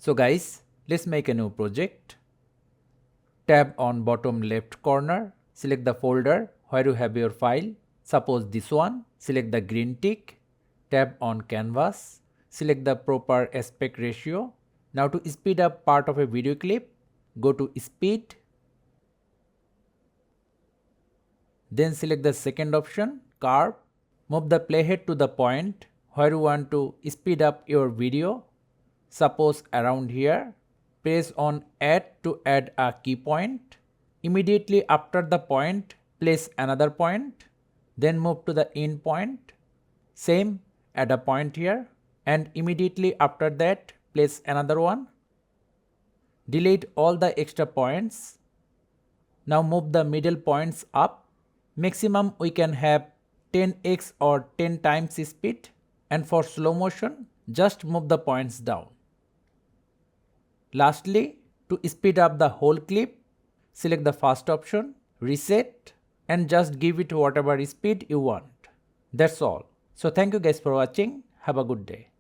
So guys, let's make a new project. Tab on bottom left corner, select the folder where you have your file. Suppose this one, select the green tick, tab on canvas, select the proper aspect ratio. Now to speed up part of a video clip, go to speed, then select the second option, curve, move the playhead to the point where you want to speed up your video. Suppose around here, press on add to add a key point. Immediately after the point, place another point, then move to the end point. Same, add a point here, and immediately after that, place another one. Delete all the extra points. Now move the middle points up. Maximum we can have 10x or 10 times speed, and for slow motion, just move the points down. Lastly, to speed up the whole clip, select the first option, reset, and just give it whatever speed you want. That's all. So thank you guys for watching. Have a good day.